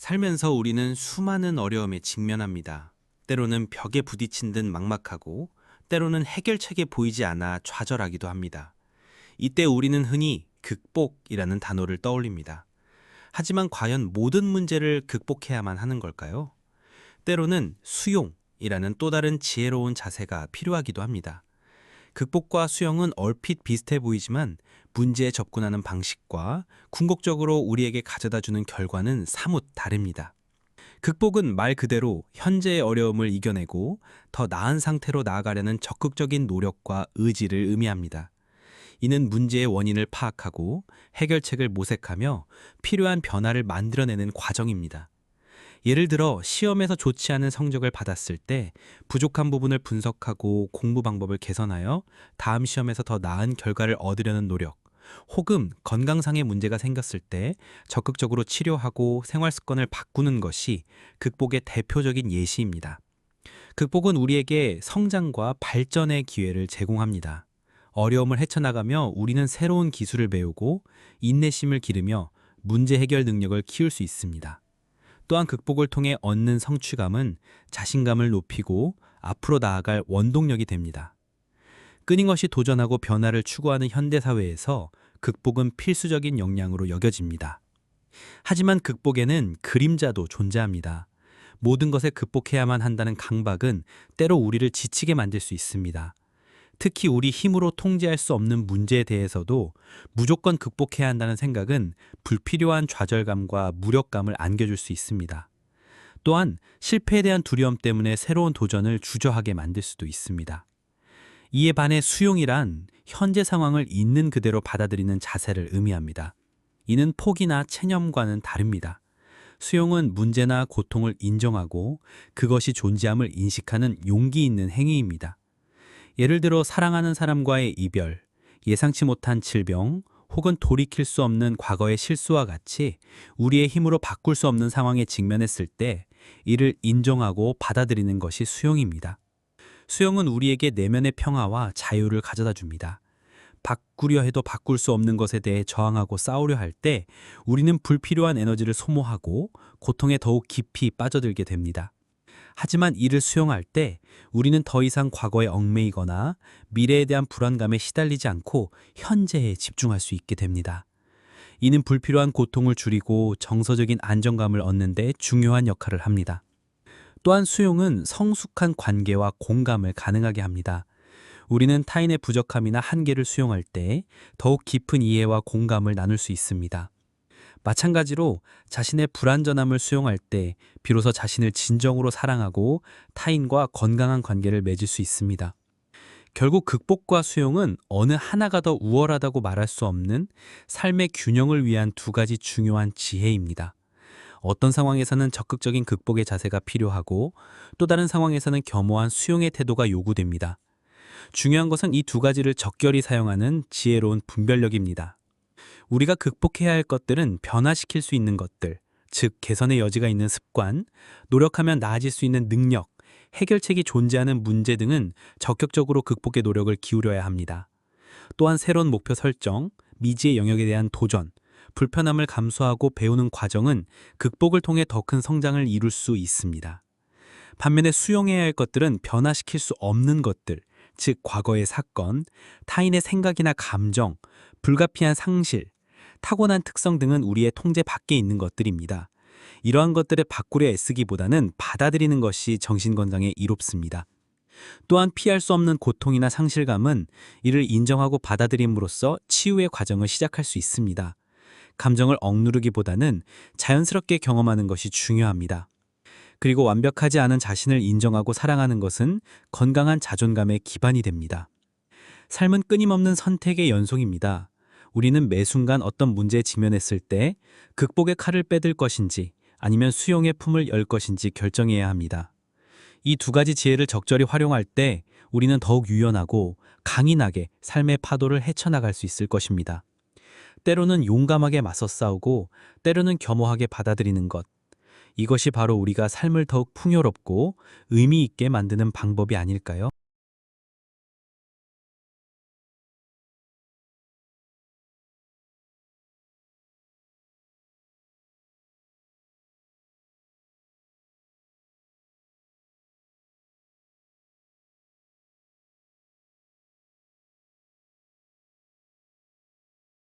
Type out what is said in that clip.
살면서 우리는 수많은 어려움에 직면합니다. 때로는 벽에 부딪힌 듯 막막하고, 때로는 해결책이 보이지 않아 좌절하기도 합니다. 이때 우리는 흔히 극복이라는 단어를 떠올립니다. 하지만 과연 모든 문제를 극복해야만 하는 걸까요? 때로는 수용이라는 또 다른 지혜로운 자세가 필요하기도 합니다. 극복과 수용은 얼핏 비슷해 보이지만 문제에 접근하는 방식과 궁극적으로 우리에게 가져다주는 결과는 사뭇 다릅니다. 극복은 말 그대로 현재의 어려움을 이겨내고 더 나은 상태로 나아가려는 적극적인 노력과 의지를 의미합니다. 이는 문제의 원인을 파악하고 해결책을 모색하며 필요한 변화를 만들어내는 과정입니다. 예를 들어 시험에서 좋지 않은 성적을 받았을 때 부족한 부분을 분석하고 공부 방법을 개선하여 다음 시험에서 더 나은 결과를 얻으려는 노력, 혹은 건강상의 문제가 생겼을 때 적극적으로 치료하고 생활 습관을 바꾸는 것이 극복의 대표적인 예시입니다. 극복은 우리에게 성장과 발전의 기회를 제공합니다. 어려움을 헤쳐나가며 우리는 새로운 기술을 배우고 인내심을 기르며 문제 해결 능력을 키울 수 있습니다. 또한 극복을 통해 얻는 성취감은 자신감을 높이고 앞으로 나아갈 원동력이 됩니다. 끊임없이 도전하고 변화를 추구하는 현대사회에서 극복은 필수적인 역량으로 여겨집니다. 하지만 극복에는 그림자도 존재합니다. 모든 것에 극복해야만 한다는 강박은 때로 우리를 지치게 만들 수 있습니다. 특히 우리 힘으로 통제할 수 없는 문제에 대해서도 무조건 극복해야 한다는 생각은 불필요한 좌절감과 무력감을 안겨줄 수 있습니다. 또한 실패에 대한 두려움 때문에 새로운 도전을 주저하게 만들 수도 있습니다. 이에 반해 수용이란 현재 상황을 있는 그대로 받아들이는 자세를 의미합니다. 이는 포기나 체념과는 다릅니다. 수용은 문제나 고통을 인정하고 그것이 존재함을 인식하는 용기 있는 행위입니다. 예를 들어 사랑하는 사람과의 이별, 예상치 못한 질병, 혹은 돌이킬 수 없는 과거의 실수와 같이 우리의 힘으로 바꿀 수 없는 상황에 직면했을 때 이를 인정하고 받아들이는 것이 수용입니다. 수용은 우리에게 내면의 평화와 자유를 가져다 줍니다. 바꾸려 해도 바꿀 수 없는 것에 대해 저항하고 싸우려 할 때 우리는 불필요한 에너지를 소모하고 고통에 더욱 깊이 빠져들게 됩니다. 하지만 이를 수용할 때 우리는 더 이상 과거에 얽매이거나 미래에 대한 불안감에 시달리지 않고 현재에 집중할 수 있게 됩니다. 이는 불필요한 고통을 줄이고 정서적인 안정감을 얻는 데 중요한 역할을 합니다. 또한 수용은 성숙한 관계와 공감을 가능하게 합니다. 우리는 타인의 부족함이나 한계를 수용할 때 더욱 깊은 이해와 공감을 나눌 수 있습니다. 마찬가지로 자신의 불완전함을 수용할 때 비로소 자신을 진정으로 사랑하고 타인과 건강한 관계를 맺을 수 있습니다. 결국 극복과 수용은 어느 하나가 더 우월하다고 말할 수 없는 삶의 균형을 위한 두 가지 중요한 지혜입니다. 어떤 상황에서는 적극적인 극복의 자세가 필요하고 또 다른 상황에서는 겸허한 수용의 태도가 요구됩니다. 중요한 것은 이 두 가지를 적절히 사용하는 지혜로운 분별력입니다. 우리가 극복해야 할 것들은 변화시킬 수 있는 것들, 즉 개선의 여지가 있는 습관, 노력하면 나아질 수 있는 능력, 해결책이 존재하는 문제 등은 적극적으로 극복의 노력을 기울여야 합니다. 또한 새로운 목표 설정, 미지의 영역에 대한 도전, 불편함을 감수하고 배우는 과정은 극복을 통해 더 큰 성장을 이룰 수 있습니다. 반면에 수용해야 할 것들은 변화시킬 수 없는 것들, 즉 과거의 사건, 타인의 생각이나 감정, 불가피한 상실, 타고난 특성 등은 우리의 통제 밖에 있는 것들입니다. 이러한 것들을 바꾸려 애쓰기보다는 받아들이는 것이 정신건강에 이롭습니다. 또한 피할 수 없는 고통이나 상실감은 이를 인정하고 받아들임으로써 치유의 과정을 시작할 수 있습니다. 감정을 억누르기보다는 자연스럽게 경험하는 것이 중요합니다. 그리고 완벽하지 않은 자신을 인정하고 사랑하는 것은 건강한 자존감의 기반이 됩니다. 삶은 끊임없는 선택의 연속입니다. 우리는 매 순간 어떤 문제에 직면했을 때 극복의 칼을 빼들 것인지 아니면 수용의 품을 열 것인지 결정해야 합니다. 이 두 가지 지혜를 적절히 활용할 때 우리는 더욱 유연하고 강인하게 삶의 파도를 헤쳐나갈 수 있을 것입니다. 때로는 용감하게 맞서 싸우고 때로는 겸허하게 받아들이는 것. 이것이 바로 우리가 삶을 더욱 풍요롭고 의미 있게 만드는 방법이 아닐까요?